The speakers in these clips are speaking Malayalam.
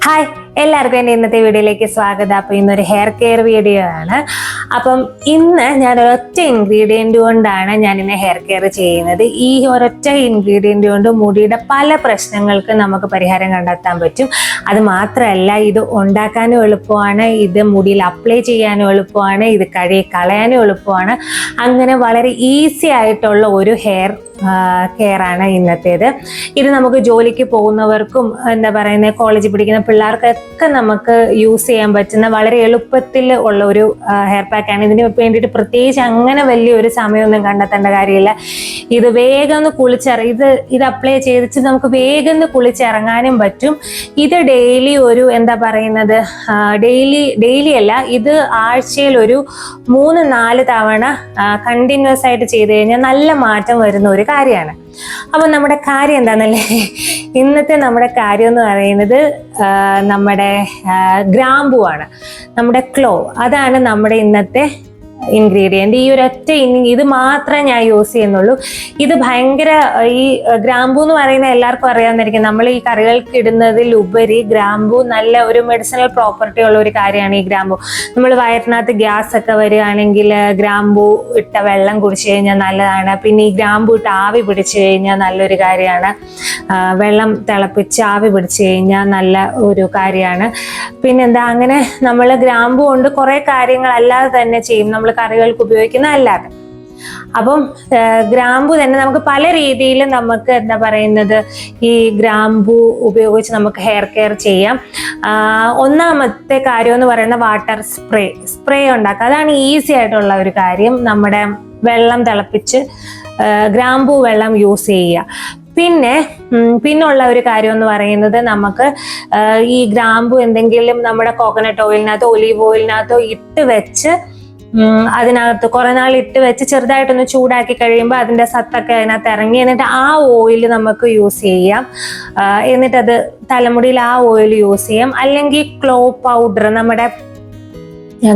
ഹായ്, എല്ലാവർക്കും എൻ്റെ ഇന്നത്തെ വീഡിയോയിലേക്ക് സ്വാഗതം. അപ്പോൾ ഇന്നൊരു ഹെയർ കെയർ വീഡിയോ ആണ്. അപ്പം ഇന്ന് ഞാൻ ഒരൊറ്റ ഇൻഗ്രീഡിയൻ്റ് കൊണ്ടാണ് ഞാൻ ഇന്ന് ഹെയർ കെയർ ചെയ്യുന്നത്. ഈ ഒരൊറ്റ ഇൻഗ്രീഡിയൻ്റ് കൊണ്ട് മുടിയുടെ പല പ്രശ്നങ്ങൾക്ക് നമുക്ക് പരിഹാരം കണ്ടെത്താൻ പറ്റും. അത് മാത്രമല്ല, ഇത് ഉണ്ടാക്കാനും എളുപ്പമാണ്, ഇത് മുടിയിൽ അപ്ലൈ ചെയ്യാനും എളുപ്പമാണ്, ഇത് കഴുകി കളയാനും എളുപ്പമാണ്. അങ്ങനെ വളരെ ഈസി ആയിട്ടുള്ള ഒരു ഹെയർ കെയർ ആണ് ഇന്നത്തേത്. ഇത് നമുക്ക് ജോലിക്ക് പോകുന്നവർക്കും കോളേജിൽ പഠിക്കുന്ന പിള്ളേർക്കൊക്കെ നമുക്ക് യൂസ് ചെയ്യാൻ പറ്റുന്ന വളരെ എളുപ്പത്തിൽ ഉള്ള ഒരു ഹെയർ പാക്കാണ്. ഇതിന് വേണ്ടിയിട്ട് പ്രത്യേകിച്ച് അങ്ങനെ വലിയൊരു സമയമൊന്നും കണ്ടെത്തേണ്ട കാര്യമില്ല. ഇത് വേഗം ഒന്ന് ഇത് അപ്ലൈ ചെയ്തിട്ട് നമുക്ക് വേഗം ഒന്ന് കുളിച്ചിറങ്ങാനും പറ്റും. ഇത് ഡെയിലി ഒരു ഡെയിലി അല്ല, ഇത് ആഴ്ചയിൽ ഒരു 3-4 തവണ കണ്ടിന്യൂസ് ആയിട്ട് ചെയ്ത് കഴിഞ്ഞാൽ നല്ല മാറ്റം വരുന്ന ഒരു കാര്യമാണ്. അപ്പൊ നമ്മുടെ കാര്യം എന്താണെന്നല്ലേ, ഇന്നത്തെ നമ്മുടെ കാര്യം എന്ന് പറയുന്നത് നമ്മുടെ ഗ്രാമ്പൂ ആണ്, നമ്മുടെ ക്ലോ. അതാണ് നമ്മുടെ ഇന്നത്തെ ഇൻഗ്രീഡിയൻറ്റ്. ഈ ഒരൊറ്റ ഇത് മാത്രമേ ഞാൻ യൂസ് ചെയ്യുന്നുള്ളൂ. ഇത് ഭയങ്കര, ഈ ഗ്രാമ്പൂ എന്ന് പറയുന്നത് എല്ലാവർക്കും അറിയാവുന്നതായിരിക്കും. നമ്മൾ ഈ കറികൾക്ക് ഇടുന്നതിലുപരി ഗ്രാമ്പൂ നല്ല ഒരു മെഡിസിനൽ പ്രോപ്പർട്ടി ഉള്ള ഒരു കാര്യമാണ്. ഈ ഗ്രാമ്പൂ നമ്മൾ വയറിനകത്ത് ഗ്യാസ് ഒക്കെ വരികയാണെങ്കിൽ ഗ്രാമ്പൂ ഇട്ട വെള്ളം കുടിച്ചു കഴിഞ്ഞാൽ നല്ലതാണ്. പിന്നെ ഈ ഗ്രാമ്പൂ ഇട്ട് ആവി പിടിച്ചു കഴിഞ്ഞാൽ നല്ലൊരു കാര്യമാണ്. വെള്ളം തിളപ്പിച്ച് ആവി പിടിച്ചു കഴിഞ്ഞാൽ നല്ല ഒരു കാര്യമാണ്. പിന്നെന്താ, അങ്ങനെ നമ്മൾ ഗ്രാമ്പൂ കൊണ്ട് കുറേ കാര്യങ്ങൾ അല്ലാതെ തന്നെ ചെയ്യും, നമ്മൾ കറികൾക്ക് ഉപയോഗിക്കുന്ന അല്ലാതെ. അപ്പം ഗ്രാമ്പൂ തന്നെ നമുക്ക് പല രീതിയിൽ നമുക്ക് ഈ ഗ്രാമ്പൂ ഉപയോഗിച്ച് നമുക്ക് ഹെയർ കെയർ ചെയ്യാം. ഒന്നാമത്തെ കാര്യം എന്ന് പറയുന്നത് വാട്ടർ സ്പ്രേ ഉണ്ടാക്കുക. അതാണ് ഈസി ആയിട്ടുള്ള ഒരു കാര്യം. നമ്മുടെ വെള്ളം തിളപ്പിച്ച് ഗ്രാമ്പൂ വെള്ളം യൂസ് ചെയ്യുക. പിന്നുള്ള ഒരു കാര്യം എന്ന് പറയുന്നത്, നമുക്ക് ഈ ഗ്രാമ്പൂ എന്തെങ്കിലും നമ്മുടെ കോക്കനട്ട് ഓയിലിനകത്തോ ഒലീവ് ഓയിലിനകത്തോ ഇട്ട് വെച്ച് അതിനകത്ത് കുറെ നാൾ ഇട്ട് വെച്ച് ചെറുതായിട്ടൊന്ന് ചൂടാക്കി കഴിയുമ്പോൾ അതിൻ്റെ സത്തൊക്കെ അതിനകത്ത് ഇറങ്ങി, എന്നിട്ട് ആ ഓയിൽ നമുക്ക് യൂസ് ചെയ്യാം. എന്നിട്ടത് തലമുടിയിൽ ആ ഓയിൽ യൂസ് ചെയ്യാം. അല്ലെങ്കിൽ ക്ലോ പൗഡർ, നമ്മുടെ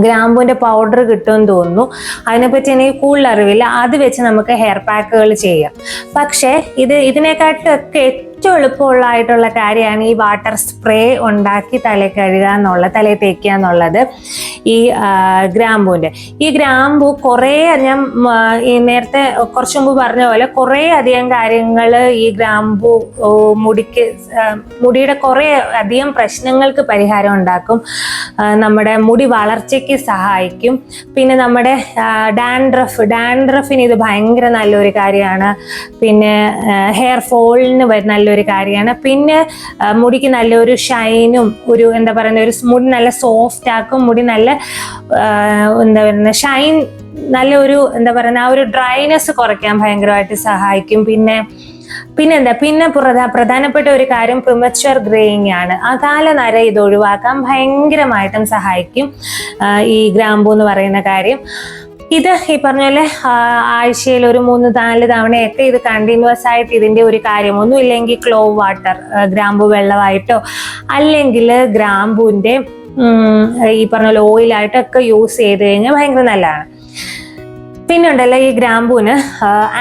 ഗ്രാമ്പൂവിൻ്റെ പൗഡർ കിട്ടുമെന്ന് തോന്നുന്നു, അതിനെപ്പറ്റി എനിക്ക് കൂടുതൽ അറിവില്ല. അത് വെച്ച് നമുക്ക് ഹെയർ പാക്കുകൾ ചെയ്യാം. പക്ഷേ ഇതിനെക്കാട്ടൊക്കെ ഏറ്റവും എളുപ്പമുള്ളതായിട്ടുള്ള കാര്യമാണ് ഈ വാട്ടർ സ്പ്രേ ഉണ്ടാക്കി തലയിൽ തേക്കുക എന്നുള്ളത്. ഈ ഗ്രാമ്പൂവിൻ്റെ ഈ ഗ്രാമ്പൂ കുറേ, ഞാൻ നേരത്തെ കുറച്ചു മുമ്പ് പറഞ്ഞ പോലെ കുറേ അധികം കാര്യങ്ങൾ ഈ ഗ്രാമ്പൂ മുടിയുടെ കുറേ അധികം പ്രശ്നങ്ങൾക്ക് പരിഹാരം ഉണ്ടാക്കും. നമ്മുടെ മുടി വളർച്ചയ്ക്ക് സഹായിക്കും. പിന്നെ നമ്മുടെ ഡാൻഡ്രഫിന് ഇത് ഭയങ്കര നല്ലൊരു കാര്യമാണ്. പിന്നെ ഹെയർ ഫോളിന് നല്ലൊരു കാര്യമാണ്. പിന്നെ മുടിക്ക് നല്ലൊരു ഷൈനും ഒരു മുടി നല്ല സോഫ്റ്റ് ആക്കും. മുടി നല്ല ഷൈൻ, നല്ലൊരു ആ ഒരു ഡ്രൈനെസ് കുറയ്ക്കാൻ ഭയങ്കരമായിട്ട് സഹായിക്കും. പിന്നെ പ്രധാനപ്പെട്ട ഒരു കാര്യം പ്രിമച്വർ ഗ്രേയിങ് ആണ്. അകാല നര ഇത് ഒഴിവാക്കാൻ ഭയങ്കരമായിട്ടും സഹായിക്കും ഈ ഗ്രാമ്പൂ എന്ന് പറയുന്ന കാര്യം. ഇത് ഈ പറഞ്ഞ പോലെ ആഴ്ചയിൽ ഒരു 3-4 തവണയൊക്കെ ഇത് കണ്ടിന്യൂസ് ആയിട്ട് ഇതിൻ്റെ ഒരു കാര്യം, ഒന്നും ഇല്ലെങ്കിൽ ക്ലോ വാട്ടർ, ഗ്രാമ്പൂ വെള്ളമായിട്ടോ അല്ലെങ്കിൽ ഗ്രാമ്പൂവിൻ്റെ ഈ പറഞ്ഞ പോലെ ഓയിലായിട്ടൊക്കെ യൂസ് ചെയ്ത് കഴിഞ്ഞാൽ ഭയങ്കര നല്ലതാണ്. പിന്നെ ഉണ്ടല്ലോ, ഈ ഗ്രാമ്പൂവിന്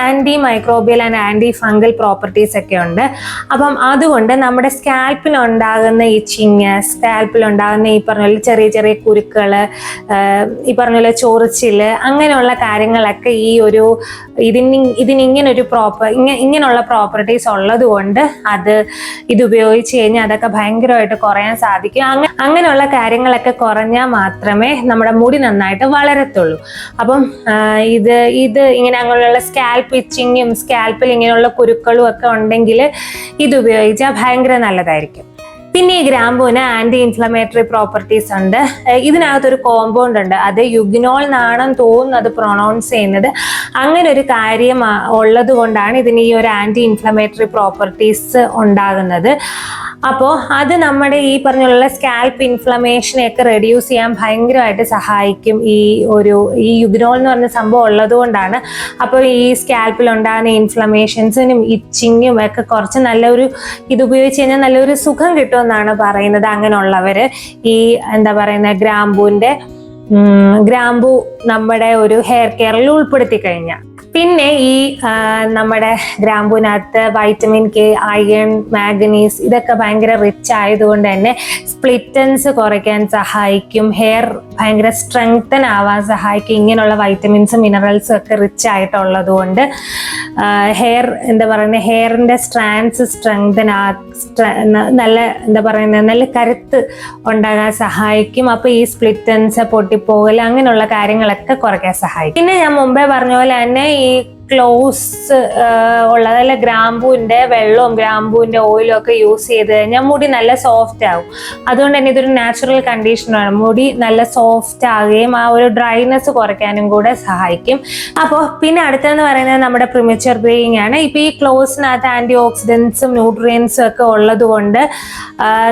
antimicrobial and antifungal properties ഒക്കെ ഉണ്ട്. അപ്പം അതുകൊണ്ട് നമ്മുടെ സ്കാൽപ്പിലുണ്ടാകുന്ന സ്കാൽപ്പിലുണ്ടാകുന്ന ഈ പറഞ്ഞ പോലെ ചെറിയ ചെറിയ കുരുക്കൾ, ഈ പറഞ്ഞ പോലെ ചൊറിച്ചില്, അങ്ങനെയുള്ള കാര്യങ്ങളൊക്കെ ഇങ്ങനെയുള്ള പ്രോപ്പർട്ടീസ് ഉള്ളത് കൊണ്ട് ഇത് ഉപയോഗിച്ച് കഴിഞ്ഞാൽ അതൊക്കെ ഭയങ്കരമായിട്ട് കുറയാൻ സാധിക്കും. അങ്ങനെയുള്ള കാര്യങ്ങളൊക്കെ കുറഞ്ഞാൽ മാത്രമേ നമ്മുടെ മുടി നന്നായിട്ട് വളരത്തുള്ളൂ. അപ്പം ഇത് ഇങ്ങനെ അങ്ങനെയുള്ള സ്കാൽപ്പ് ഇച്ചിങ്ങും സ്കാൽപ്പിൽ ഇങ്ങനെയുള്ള കുരുക്കളും ഒക്കെ ഉണ്ടെങ്കിൽ ഇത് ഉപയോഗിച്ചാൽ ഭയങ്കര നല്ലതായിരിക്കും. പിന്നെ ഈ ഗ്രാമ്പൂവിന് ആന്റി ഇൻഫ്ലമേറ്ററി പ്രോപ്പർട്ടീസ് ഉണ്ട്. ഇതിനകത്തൊരു കോമ്പൗണ്ട് ഉണ്ട്, അത് യുഗ്നോൾ എന്നാണെന്ന് തോന്നുന്നു അത് പ്രൊണൗൺസ് ചെയ്യുന്നത്. അങ്ങനെ ഒരു കാര്യം ഉള്ളത് കൊണ്ടാണ് ഇതിന് ഈ ഒരു ആന്റി ഇൻഫ്ലമേറ്ററി പ്രോപ്പർട്ടീസ് ഉണ്ടാകുന്നത്. അപ്പോൾ അത് നമ്മുടെ ഈ പറഞ്ഞുള്ള സ്കാൽപ്പ് ഇൻഫ്ലമേഷനെയൊക്കെ റെഡ്യൂസ് ചെയ്യാൻ ഭയങ്കരമായിട്ട് സഹായിക്കും. ഈ യുഗ്നോൾ എന്ന് പറഞ്ഞ സംഭവം ഉള്ളത് കൊണ്ടാണ്. അപ്പോൾ ഈ സ്കാൽപ്പിൽ ഉണ്ടാകുന്ന ഇൻഫ്ലമേഷൻസിനും ഇച്ചിങ്ങും ഒക്കെ കുറച്ച് ഇത് ഉപയോഗിച്ച് കഴിഞ്ഞാൽ നല്ലൊരു സുഖം കിട്ടുമെന്നാണ് പറയുന്നത്. അങ്ങനെയുള്ളവര് ഈ ഗ്രാമ്പൂ നമ്മുടെ ഒരു ഹെയർ കെയറിൽ ഉൾപ്പെടുത്തി കഴിഞ്ഞാൽ പിന്നെ ഈ നമ്മുടെ ഗ്രാമ്പൂവിനകത്ത് വൈറ്റമിൻ കെ, അയൺ, മാഗ്നീസ് ഇതൊക്കെ ഭയങ്കര റിച്ച് ആയതുകൊണ്ട് തന്നെ സ്പ്ലിറ്റൻസ് കുറയ്ക്കാൻ സഹായിക്കും, ഹെയർ ഭയങ്കര സ്ട്രെങ്തൻ ആവാൻ സഹായിക്കും. ഇങ്ങനെയുള്ള വൈറ്റമിൻസും മിനറൽസും ഒക്കെ റിച്ച് ആയിട്ടുള്ളത് കൊണ്ട് ഹെയർ എന്താ പറയുന്നത്, ഹെയറിൻ്റെ സ്ട്രാൻഡ്സ് സ്ട്രെങ്തൻ നല്ല എന്താ പറയുന്നത് നല്ല കരുത്ത് ഉണ്ടാകാൻ സഹായിക്കും. അപ്പോൾ ഈ സ്പ്ലിറ്റൻസ്, പൊട്ടിപ്പോകൽ അങ്ങനെയുള്ള കാര്യങ്ങളൊക്കെ കുറയ്ക്കാൻ സഹായിക്കും. പിന്നെ ഞാൻ മുമ്പേ പറഞ്ഞ പോലെ തന്നെ ഈ ക്ലോസ് ഉള്ളത്, അല്ല ഗ്രാമ്പൂവിൻ്റെ വെള്ളവും ഗ്രാമ്പൂവിൻ്റെ ഓയിലും ഒക്കെ യൂസ് ചെയ്ത് കഴിഞ്ഞാൽ മുടി നല്ല സോഫ്റ്റ് ആവും. അതുകൊണ്ട് തന്നെ ഇതൊരു നാച്ചുറൽ കണ്ടീഷനാണ്. മുടി നല്ല സോഫ്റ്റ് ആവുകയും ആ ഒരു ഡ്രൈനെസ് കുറയ്ക്കാനും കൂടെ സഹായിക്കും. അപ്പോൾ പിന്നെ അടുത്തെന്ന് പറയുന്നത് നമ്മുടെ പ്രിമച്വർ ഗ്രേയിങ് ആണ്. ഇപ്പോൾ ഈ ക്ലോസിനകത്ത് ആൻറ്റി ഓക്സിഡൻസും ന്യൂട്രിയൻസും ഒക്കെ ഉള്ളത് കൊണ്ട്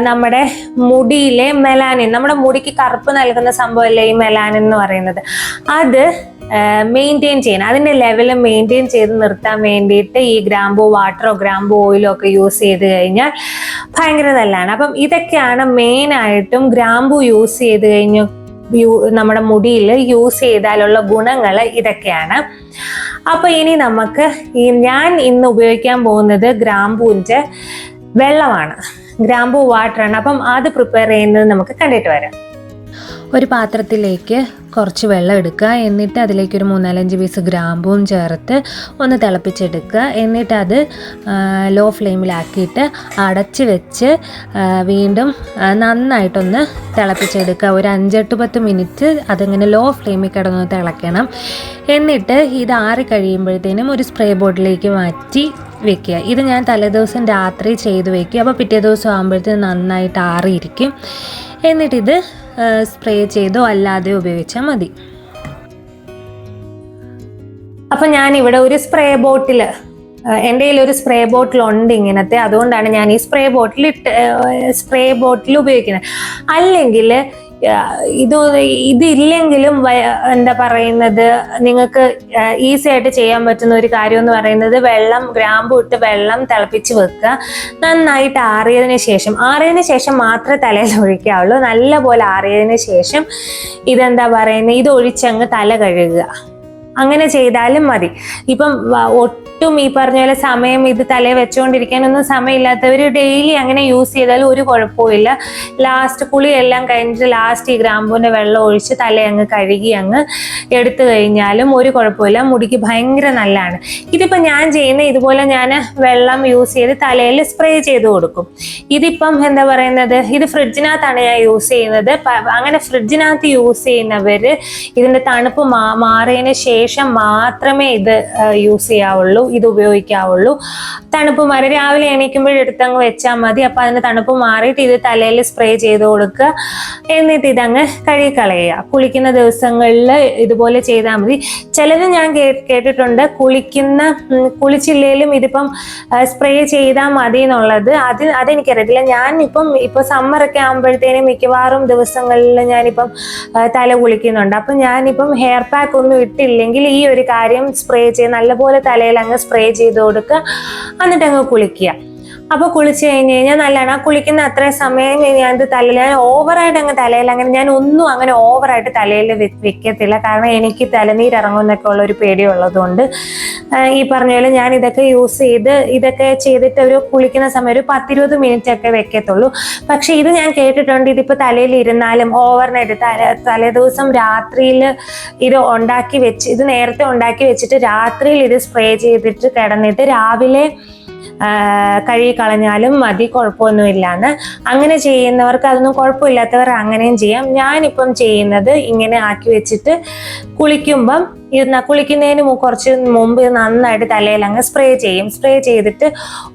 നമ്മുടെ മുടിയിലെ മെലാനിൻ, നമ്മുടെ മുടിക്ക് കറുപ്പ് നൽകുന്ന സംഭവമല്ലേ ഈ മെലാനിൻ എന്ന് പറയുന്നത്, അത് മെയിൻറ്റെയിൻ ചെയ്യണം. അതിൻ്റെ ലെവൽ മെയിൻറ്റെയിൻ ചെയ്ത് നിർത്താൻ വേണ്ടിയിട്ട് ഈ ഗ്രാമ്പൂ വാട്ടറോ ഗ്രാമ്പൂ ഓയിലോ ഒക്കെ യൂസ് ചെയ്ത് കഴിഞ്ഞാൽ ഭയങ്കര നല്ലതാണ്. അപ്പം ഇതൊക്കെയാണ് മെയിനായിട്ടും ഗ്രാമ്പൂ യൂസ് ചെയ്ത് കഴിഞ്ഞ് നമ്മുടെ മുടിയിൽ യൂസ് ചെയ്താലുള്ള ഗുണങ്ങൾ ഇതൊക്കെയാണ്. അപ്പോൾ ഇനി നമുക്ക് ഞാൻ ഇന്ന് ഉപയോഗിക്കാൻ പോകുന്നത് ഗ്രാമ്പൂവിൻ്റെ വെള്ളമാണ്, ഗ്രാമ്പൂ വാട്ടറാണ്. അപ്പം അത് പ്രിപ്പയർ ചെയ്യുന്നത് നമുക്ക് കണ്ടിട്ട് വരാം. ഒരു പാത്രത്തിലേക്ക് കുറച്ച് വെള്ളം എടുക്കുക. എന്നിട്ട് അതിലേക്ക് ഒരു 3-4 പീസ് ഗ്രാമ്പൂവും ചേർത്ത് ഒന്ന് തിളപ്പിച്ചെടുക്കുക. എന്നിട്ട് അത് ലോ ഫ്ലെയിമിലാക്കിയിട്ട് അടച്ച് വെച്ച് വീണ്ടും നന്നായിട്ടൊന്ന് തിളപ്പിച്ചെടുക്കുക. ഒരു 5-10 മിനിറ്റ് അതിങ്ങനെ ലോ ഫ്ലെയിമിൽ കിടന്ന് തിളയ്ക്കണം. എന്നിട്ട് ഇത് ആറി കഴിയുമ്പോഴത്തേനും ഒരു സ്പ്രേ ബോട്ടിലേക്ക് മാറ്റി വെക്കുക. ഇത് ഞാൻ തലേദിവസം രാത്രി ചെയ്ത് വെക്കുക. അപ്പോൾ പിറ്റേ ദിവസം ആകുമ്പോഴത്തേനും നന്നായിട്ട് ആറിയിരിക്കും. എന്നിട്ടിത് സ്പ്രേ ചെയ്തോ അല്ലാതെ ഉപയോഗിച്ചാൽ മതി. അപ്പം ഞാനിവിടെ ഒരു സ്പ്രേ ബോട്ടിൽ, എൻ്റെ കയ്യിൽ ഒരു സ്പ്രേ ബോട്ടിൽ ഉണ്ട് ഇങ്ങനത്തെ, അതുകൊണ്ടാണ് ഞാൻ ഈ സ്പ്രേ ബോട്ടിൽ ഉപയോഗിക്കുന്നത്. അല്ലെങ്കിൽ ഇതില്ലെങ്കിലും എന്താ പറയുന്നത്, നിങ്ങൾക്ക് ഈസി ആയിട്ട് ചെയ്യാൻ പറ്റുന്ന ഒരു കാര്യം എന്ന് പറയുന്നത് ഗ്രാമ്പൂ ഇട്ട് വെള്ളം തിളപ്പിച്ച് വെക്കുക. നന്നായിട്ട് ആറിയതിന് ശേഷം മാത്രമേ തലയിൽ ഒഴിക്കാവുള്ളൂ. നല്ലപോലെ ആറിയതിന് ശേഷം ഇതെന്താ പറയുന്നത്, ഇത് ഒഴിച്ചങ്ങ് തല കഴുകുക. അങ്ങനെ ചെയ്താലും മതി. ഇപ്പം ഒട്ടും ഈ പറഞ്ഞ പോലെ സമയം ഇത് തലയിൽ വെച്ചുകൊണ്ടിരിക്കാനൊന്നും സമയമില്ലാത്തവർ ഡെയിലി അങ്ങനെ യൂസ് ചെയ്താലും ഒരു കുഴപ്പമില്ല. ലാസ്റ്റ് കുളിയെല്ലാം കഴിഞ്ഞിട്ട് ലാസ്റ്റ് ഈ ഗ്രാമ്പൂവിൻ്റെ വെള്ളം ഒഴിച്ച് തല അങ്ങ് കഴുകി അങ്ങ് എടുത്തു കഴിഞ്ഞാലും ഒരു കുഴപ്പമില്ല, മുടിക്ക് ഭയങ്കര നല്ലതാണ്. ഇതിപ്പോൾ ഞാൻ ചെയ്യുന്ന ഇതുപോലെ ഞാൻ വെള്ളം യൂസ് ചെയ്ത് തലയിൽ സ്പ്രേ ചെയ്ത് കൊടുക്കും. ഇതിപ്പം എന്താ പറയുന്നത്, ഇത് ഫ്രിഡ്ജിനകത്താണ് ഞാൻ യൂസ് ചെയ്യുന്നത്. അങ്ങനെ ഫ്രിഡ്ജിനകത്ത് യൂസ് ചെയ്യുന്നവർ ഇതിൻ്റെ തണുപ്പ് മാറിയതിന് ശേഷം മാത്രമേ ഇത് യൂസ് ചെയ്യാവുള്ളൂ, ഇത് ഉപയോഗിക്കാവുള്ളൂ. തണുപ്പ് മാറി രാവിലെ എണീക്കുമ്പോഴെടുത്തങ്ങ് വെച്ചാൽ മതി. അപ്പോൾ അതിന് തണുപ്പ് മാറിയിട്ട് ഇത് തലയിൽ സ്പ്രേ ചെയ്ത് കൊടുക്കുക. എന്നിട്ട് ഇതങ്ങ് കഴുകിക്കളയുക. കുളിക്കുന്ന ദിവസങ്ങളിൽ ഇതുപോലെ ചെയ്താൽ മതി. ചിലത് ഞാൻ കേട്ടിട്ടുണ്ട് കുളിച്ചില്ലേലും ഇതിപ്പം സ്പ്രേ ചെയ്താൽ മതി എന്നുള്ളത്. അതെനിക്കറിയത്തില്ല. ഞാനിപ്പോൾ സമ്മറൊക്കെ ആകുമ്പോഴത്തേനും മിക്കവാറും ദിവസങ്ങളിൽ ഞാനിപ്പം തല കുളിക്കുന്നുണ്ട്. അപ്പം ഞാനിപ്പം ഹെയർ പാക്ക് ഒന്നും ഇട്ടില്ലെങ്കിൽ ഈ ഒരു കാര്യം സ്പ്രേ ചെയ്ത് നല്ലപോലെ തലയിൽ അങ്ങ് സ്പ്രേ ചെയ്ത് കൊടുക്കുക. എന്നിട്ട് അങ്ങ് കുളിക്കുക. അപ്പോൾ കുളിച്ച് കഴിഞ്ഞ് കഴിഞ്ഞാൽ നല്ലതാണ്. ആ കുളിക്കുന്ന അത്രയും സമയം ഞാൻ ഓവറായിട്ട് അങ്ങ് തലയിൽ ഞാൻ ഒന്നും അങ്ങനെ ഓവറായിട്ട് തലയിൽ വെക്കത്തില്ല. കാരണം എനിക്ക് തലനീരിറങ്ങുമെന്നൊക്കെ ഉള്ളൊരു പേടിയുള്ളതുകൊണ്ട് ഈ പറഞ്ഞ പോലെ ഞാൻ ഇതൊക്കെ ചെയ്തിട്ട് ഒരു കുളിക്കുന്ന സമയം ഒരു 10-20 മിനിറ്റ് ഒക്കെ വെക്കത്തുള്ളൂ. പക്ഷെ ഇത് ഞാൻ കേട്ടിട്ടുണ്ട്, ഇതിപ്പോൾ തലയിൽ ഇരുന്നാലും ഓവർനൈറ്റ് തലേദിവസം രാത്രിയിൽ ഇത് നേരത്തെ ഉണ്ടാക്കി വെച്ചിട്ട് രാത്രിയിൽ ഇത് സ്പ്രേ ചെയ്തിട്ട് കിടന്നിട്ട് രാവിലെ കഴുകി കളഞ്ഞാലും മതി, കുഴപ്പമൊന്നുമില്ലാന്ന്. അങ്ങനെ ചെയ്യുന്നവർക്ക് അതൊന്നും കുഴപ്പമില്ലാത്തവർ അങ്ങനെയും ചെയ്യാം. ഞാനിപ്പം ചെയ്യുന്നത് ഇങ്ങനെ ആക്കി വെച്ചിട്ട് കുളിക്കുന്നതിന് കുറച്ച് മുമ്പ് നന്നായിട്ട് തലയിൽ അങ്ങ് സ്പ്രേ ചെയ്തിട്ട്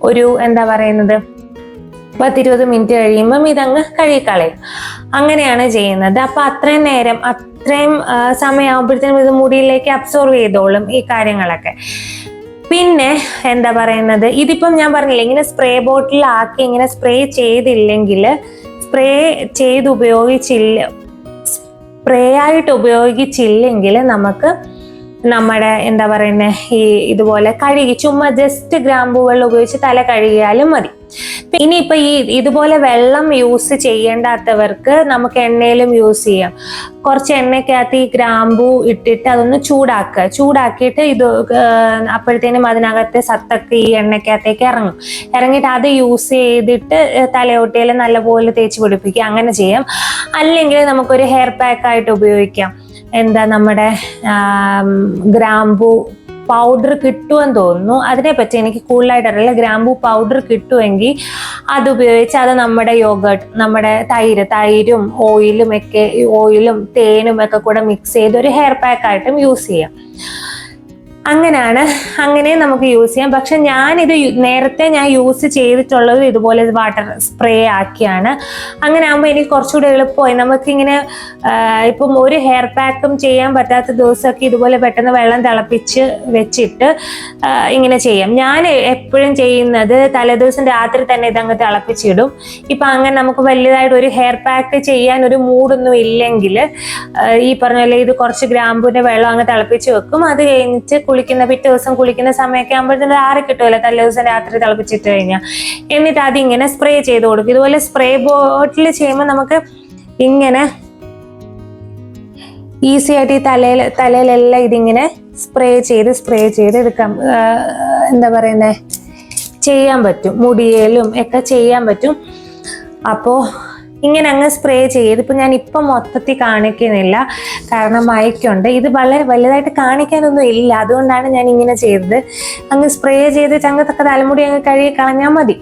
ഒരു എന്താ പറയുന്നത് 10-20 മിനിറ്റ് കഴിയുമ്പം ഇതങ്ങ് കഴുകിക്കളയും. അങ്ങനെയാണ് ചെയ്യുന്നത്. അപ്പം അത്രയും സമയമാകുമ്പോഴത്തേനും ഇത് മുടിയിലേക്ക് അബ്സോർവ് ചെയ്തോളും ഈ കാര്യങ്ങളൊക്കെ. പിന്നെ എന്താ പറയുന്നത്, ഇതിപ്പം ഞാൻ പറഞ്ഞില്ല, ഇങ്ങനെ സ്പ്രേ ബോട്ടിലാക്കി ഇങ്ങനെ സ്പ്രേ ആയിട്ട് ഉപയോഗിച്ചില്ലെങ്കിൽ നമുക്ക് നമ്മുടെ എന്താ പറയുന്നത് ഇതുപോലെ ചുമ്മാ ജസ്റ്റ് ഗ്രാമ്പൂ വെള്ളം ഉപയോഗിച്ച് തല കഴുകിയാലും മതി. ഇനിയിപ്പോൾ ഇതുപോലെ വെള്ളം യൂസ് ചെയ്യേണ്ടാത്തവർക്ക് നമുക്ക് എണ്ണയിലും യൂസ് ചെയ്യാം. കുറച്ച് എണ്ണയ്ക്കകത്ത് ഈ ഗ്രാമ്പൂ ഇട്ടിട്ട് അതൊന്ന് ചൂടാക്കിയിട്ട് ഇത് അപ്പോഴത്തേനും അതിനകത്തെ സത്തൊക്കെ ഈ എണ്ണയ്ക്കകത്തേക്ക് ഇറങ്ങിയിട്ട് അത് യൂസ് ചെയ്തിട്ട് തലയോട്ടിയിൽ നല്ലപോലെ തേച്ച് പിടിപ്പിക്കുക. അങ്ങനെ ചെയ്യാം. അല്ലെങ്കിൽ നമുക്കൊരു ഹെയർ പാക്ക് ആയിട്ട് ഉപയോഗിക്കാം. നമ്മുടെ ഗ്രാമ്പൂ പൗഡർ കിട്ടുമെന്ന് തോന്നുന്നു, അതിനെപ്പറ്റി എനിക്ക് കൂടുതലായിട്ട് അറിയില്ല. ഗ്രാമ്പൂ പൗഡർ കിട്ടുമെങ്കിൽ അത് ഉപയോഗിച്ച് അത് നമ്മുടെ യോഗർട്ട്, നമ്മുടെ തൈരും ഓയിലും തേനും ഒക്കെ കൂടെ മിക്സ് ചെയ്ത് ഒരു ഹെയർ പാക്ക് ആയിട്ടും യൂസ് ചെയ്യാം. അങ്ങനെ നമുക്ക് യൂസ് ചെയ്യാം. പക്ഷെ നേരത്തെ ഞാൻ യൂസ് ചെയ്തിട്ടുള്ളത് ഇതുപോലെ വാട്ടർ സ്പ്രേ ആക്കിയാണ്. അങ്ങനെ ആകുമ്പോൾ എനിക്ക് കുറച്ചുകൂടി എളുപ്പമായി. നമുക്കിങ്ങനെ ഇപ്പം ഒരു ഹെയർ പാക്കും ചെയ്യാൻ പറ്റാത്ത ദിവസമൊക്കെ ഇതുപോലെ പെട്ടെന്ന് വെള്ളം തിളപ്പിച്ച് വെച്ചിട്ട് ഇങ്ങനെ ചെയ്യാം. ഞാൻ എപ്പോഴും ചെയ്യുന്നത് തലേദിവസം രാത്രി തന്നെ ഇതങ്ങ് തിളപ്പിച്ചിടും. ഇപ്പം അങ്ങനെ നമുക്ക് വലുതായിട്ട് ഒരു ഹെയർ പാക്ക് ചെയ്യാൻ ഒരു മൂഡൊന്നും ഇല്ലെങ്കിൽ ഈ പറഞ്ഞ പോലെ ഇത് കുറച്ച് ഗ്രാമ്പൂവിന്റെ വെള്ളം അങ്ങ് തിളപ്പിച്ച് വെക്കും. അത് കഴിഞ്ഞിട്ട് പിറ്റേ ദിവസം കുളിക്കുന്ന സമയമൊക്കെ ആകുമ്പോഴത്തേന് ആറി കിട്ടുമല്ലോ, തലേ ദിവസം രാത്രി തിളപ്പിച്ചിട്ട് കഴിഞ്ഞാൽ. എന്നിട്ട് അതിങ്ങനെ സ്പ്രേ ചെയ്ത് കൊടുക്കും. ഇതുപോലെ സ്പ്രേ ബോട്ടിൽ ചെയ്യുമ്പോൾ നമുക്ക് ഇങ്ങനെ ഈസി ആയിട്ട് ഈ തലയിലെല്ലാം ഇതിങ്ങനെ സ്പ്രേ ചെയ്ത് എടുക്കാം. ചെയ്യാൻ പറ്റും. മുടിയിലും ഒക്കെ ചെയ്യാൻ പറ്റും. അപ്പോൾ ഇങ്ങനെ അങ്ങ് സ്പ്രേ ചെയ്ത് ഞാൻ ഇപ്പം മൊത്തത്തിൽ കാണിക്കുന്നില്ല, കാരണം മയക്കുണ്ട്. ഇത് വളരെ വലുതായിട്ട് കാണിക്കാനൊന്നും ഇല്ല, അതുകൊണ്ടാണ് ഞാൻ ഇങ്ങനെ ചെയ്തത്. അങ്ങ് സ്പ്രേ ചെയ്തിട്ട് അങ്ങനത്തെ തലമുടി അങ്ങ് കഴുകി കളഞ്ഞാൽ മതി.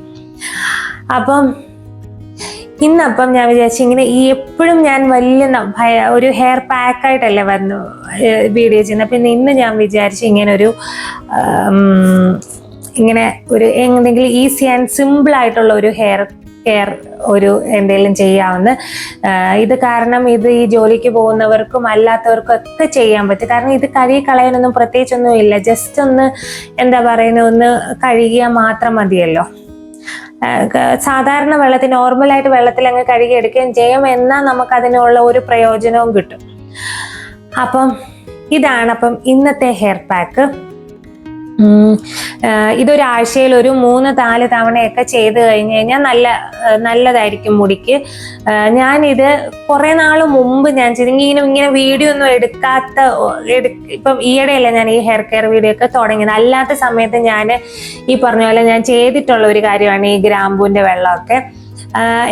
ഇന്നപ്പം ഞാൻ വിചാരിച്ചു ഇങ്ങനെ എപ്പോഴും ഞാൻ ഒരു ഹെയർ പാക്കായിട്ടല്ലേ വന്നു വീഡിയോ ചെയ്യുന്നത്. അപ്പം ഇന്ന് ഞാൻ വിചാരിച്ചു ഇങ്ങനെ ഒരു എന്തെങ്കിലും ഈസി ആൻഡ് സിമ്പിൾ ആയിട്ടുള്ള ഒരു ഹെയർ കെയർ എന്തെങ്കിലും ചെയ്യാവുന്ന. ഇത് കാരണം ഇത് ഈ ജോലിക്ക് പോകുന്നവർക്കും അല്ലാത്തവർക്കും ഒക്കെ ചെയ്യാൻ പറ്റും. കാരണം ഇത് കഴുകി കളയാനൊന്നും പ്രത്യേകിച്ചൊന്നും ഇല്ല. ജസ്റ്റ് ഒന്ന് ഒന്ന് കഴുകിയാൽ മാത്രം മതിയല്ലോ. സാധാരണ നോർമലായിട്ട് വെള്ളത്തിൽ അങ്ങ് കഴുകി എടുക്കുകയും ചെയ്യും. എന്നാൽ നമുക്ക് അതിനുള്ള ഒരു പ്രയോജനവും കിട്ടും. ഇതാണ് ഇന്നത്തെ ഹെയർ പാക്ക്. ഇതൊരാഴ്ചയിൽ ഒരു 3-4 തവണയൊക്കെ ചെയ്ത് കഴിഞ്ഞ് കഴിഞ്ഞാൽ നല്ലതായിരിക്കും മുടിക്ക്. ഞാനിത് കുറെ നാൾ മുമ്പ് ഞാൻ ഇങ്ങനെ വീഡിയോ ഒന്നും ഇപ്പം ഈയിടെയല്ല ഞാൻ ഈ ഹെയർ കെയർ വീഡിയോ ഒക്കെ തുടങ്ങിയത്. അല്ലാത്ത സമയത്ത് ഞാൻ ഈ പറഞ്ഞ പോലെ ഞാൻ ചെയ്തിട്ടുള്ള ഒരു കാര്യമാണ് ഈ ഗ്രാമ്പൂവിന്റെ വെള്ളമൊക്കെ.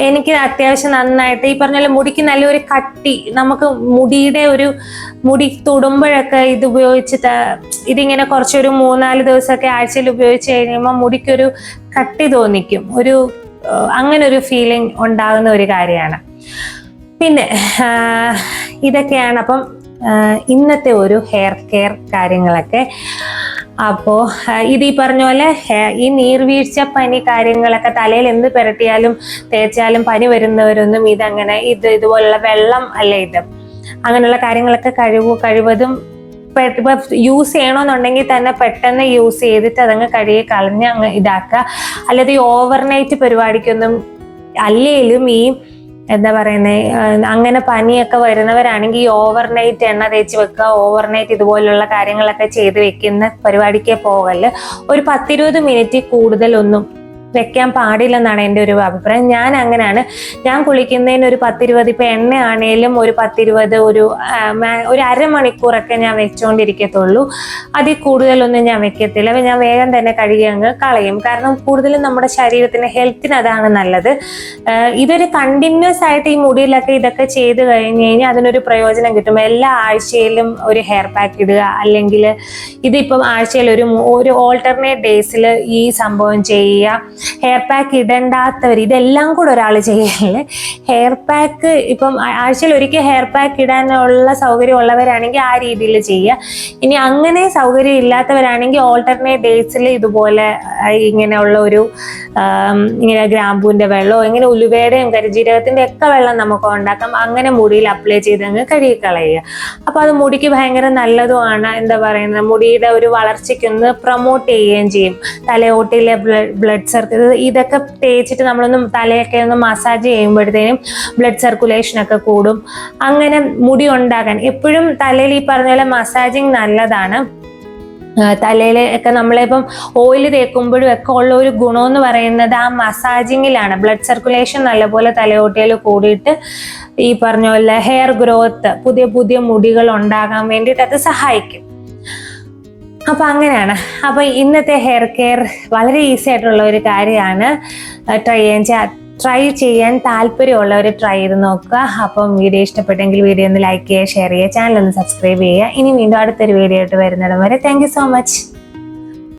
എനിക്ക് അത്യാവശ്യം നന്നായിട്ട് ഈ പറഞ്ഞ പോലെ മുടിക്ക് നല്ലൊരു കട്ടി, നമുക്ക് മുടി തൊടുമ്പോഴൊക്കെ ഇത് ഉപയോഗിച്ചിട്ട് ഇതിങ്ങനെ കുറച്ചൊരു 3-4 ദിവസമൊക്കെ ആഴ്ചയിൽ ഉപയോഗിച്ച് കഴിയുമ്പോൾ മുടിക്കൊരു കട്ടി തോന്നിക്കും. അങ്ങനെ ഒരു ഫീലിംഗ് ഉണ്ടാകുന്ന ഒരു കാര്യമാണ്. പിന്നെ ഇതൊക്കെയാണ് ഇന്നത്തെ ഒരു ഹെയർ കെയർ കാര്യങ്ങളൊക്കെ. അപ്പോൾ ഇത് ഈ പറഞ്ഞ പോലെ ഈ നീർവീഴ്ച പനി കാര്യങ്ങളൊക്കെ തലയിൽ എന്ത് പുരട്ടിയാലും തേച്ചാലും പനി വരുന്നവരൊന്നും ഇതുപോലുള്ള വെള്ളം അല്ല അങ്ങനെയുള്ള കാര്യങ്ങളൊക്കെ കഴിവതും യൂസ് ചെയ്യണമെന്നുണ്ടെങ്കിൽ തന്നെ പെട്ടെന്ന് യൂസ് ചെയ്തിട്ട് അതങ്ങ് കഴുകി കളഞ്ഞ് അങ്ങ് ഇതാക്കുക. അല്ലാതെ ഈ ഓവർനൈറ്റ് പരിപാടിക്കൊന്നും അല്ലേലും അങ്ങനെ പനിയൊക്കെ വരുന്നവരാണെങ്കിൽ ഈ ഓവർനൈറ്റ് എണ്ണ തേച്ച് വെക്കുക, ഓവർനൈറ്റ് ഇതുപോലുള്ള കാര്യങ്ങളൊക്കെ ചെയ്ത് വെക്കുന്ന പരിപാടിക്ക് പോകല്. ഒരു 10-20 മിനിറ്റ് കൂടുതലൊന്നും വെക്കാൻ പാടില്ലെന്നാണ് എൻ്റെ ഒരു അഭിപ്രായം. ഞാൻ അങ്ങനെയാണ്. ഞാൻ കുളിക്കുന്നതിന് ഒരു 10-20, ഇപ്പം എണ്ണയാണേലും ഒരു 10-20, ഒരു അരമണിക്കൂറൊക്കെ ഞാൻ വെച്ചുകൊണ്ടിരിക്കത്തുള്ളൂ. അതിൽ കൂടുതലൊന്നും ഞാൻ വെക്കത്തില്ല. ഞാൻ വേഗം തന്നെ കഴുകി അങ്ങ് കളയും. കാരണം കൂടുതലും നമ്മുടെ ശരീരത്തിന് ഹെൽത്തിന് അതാണ് നല്ലത്. ഇതൊരു കണ്ടിന്യൂസ് ആയിട്ട് ഈ മുടിയിലൊക്കെ ഇതൊക്കെ ചെയ്ത് കഴിഞ്ഞ് കഴിഞ്ഞാൽ അതിനൊരു പ്രയോജനം കിട്ടും. എല്ലാ ആഴ്ചയിലും ഒരു ഹെയർ പാക്ക് ഇടുക, അല്ലെങ്കിൽ ഇതിപ്പം ആഴ്ചയിൽ ഒരു ഓൾട്ടർനേറ്റ് ഡേയ്സിൽ ഈ സംഭവം ചെയ്യുക. ഹെയർ പാക്ക് ഇടണ്ടാത്തവർ ഇതെല്ലാം കൂടെ ഒരാൾ ചെയ്യല്ലേ. ഹെയർ പാക്ക് ഇപ്പം ആഴ്ചയിൽ ഒരിക്കൽ ഹെയർ പാക്ക് ഇടാനുള്ള സൗകര്യം ഉള്ളവരാണെങ്കിൽ ആ രീതിയിൽ ചെയ്യുക. ഇനി അങ്ങനെ സൗകര്യം ഇല്ലാത്തവരാണെങ്കിൽ ഓൾട്ടർനേറ്റ് ഡേയ്സിൽ ഇതുപോലെ ഇങ്ങനെയുള്ള ഇങ്ങനെ ഗ്രാമ്പൂവിന്റെ വെള്ളമോ ഇങ്ങനെ ഉലുവയുടെയും കരിജീരകത്തിന്റെ ഒക്കെ വെള്ളം നമുക്ക് ഉണ്ടാക്കാം. അങ്ങനെ മുടിയിൽ അപ്ലൈ ചെയ്ത് അങ്ങ് കഴുകിക്കളയുക. അപ്പൊ അത് മുടിക്ക് ഭയങ്കര നല്ലതുമാണ്. മുടിയുടെ ഒരു വളർച്ചയ്ക്കൊന്ന് പ്രൊമോട്ട് ചെയ്യുകയും ചെയ്യും. തലയോട്ടിയിലെ ബ്ലഡ് സർക്കുലേഷൻ ഇതൊക്കെ തേച്ചിട്ട് നമ്മളൊന്ന് തലയൊക്കെ ഒന്ന് മസാജ് ചെയ്യുമ്പോഴത്തേനും ബ്ലഡ് സർക്കുലേഷൻ ഒക്കെ കൂടും. അങ്ങനെ മുടി ഉണ്ടാകാൻ എപ്പോഴും തലയിൽ ഈ പറഞ്ഞ പോലെ മസാജിങ് നല്ലതാണ്. തലയിലൊക്കെ നമ്മളിപ്പം ഓയിൽ തേക്കുമ്പോഴും ഒക്കെ ഉള്ള ഒരു ഗുണമെന്ന് പറയുന്നത് ആ മസാജിങ്ങിലാണ്. ബ്ലഡ് സർക്കുലേഷൻ നല്ലപോലെ തലയോട്ടിയിൽ കൂടിയിട്ട് ഈ പറഞ്ഞ പോലെ ഹെയർ ഗ്രോത്ത്, പുതിയ പുതിയ മുടികൾ ഉണ്ടാകാൻ വേണ്ടിയിട്ട് അത് സഹായിക്കും. അപ്പൊ അങ്ങനെയാണ്. അപ്പൊ ഇന്നത്തെ ഹെയർ കെയർ വളരെ ഈസി ആയിട്ടുള്ള ഒരു കാര്യമാണ്. ട്രൈ ചെയ്യാൻ താല്പര്യമുള്ളവർ ട്രൈ ചെയ്ത് നോക്കുക. അപ്പം വീഡിയോ ഇഷ്ടപ്പെട്ടെങ്കിൽ വീഡിയോ ഒന്ന് ലൈക്ക് ചെയ്യുക, ഷെയർ ചെയ്യുക, ചാനൽ ഒന്ന് സബ്സ്ക്രൈബ് ചെയ്യുക. ഇനി വീണ്ടും അടുത്തൊരു വീഡിയോ ആയിട്ട് വരുന്നിടം വരെ താങ്ക് യു സോ മച്ച്.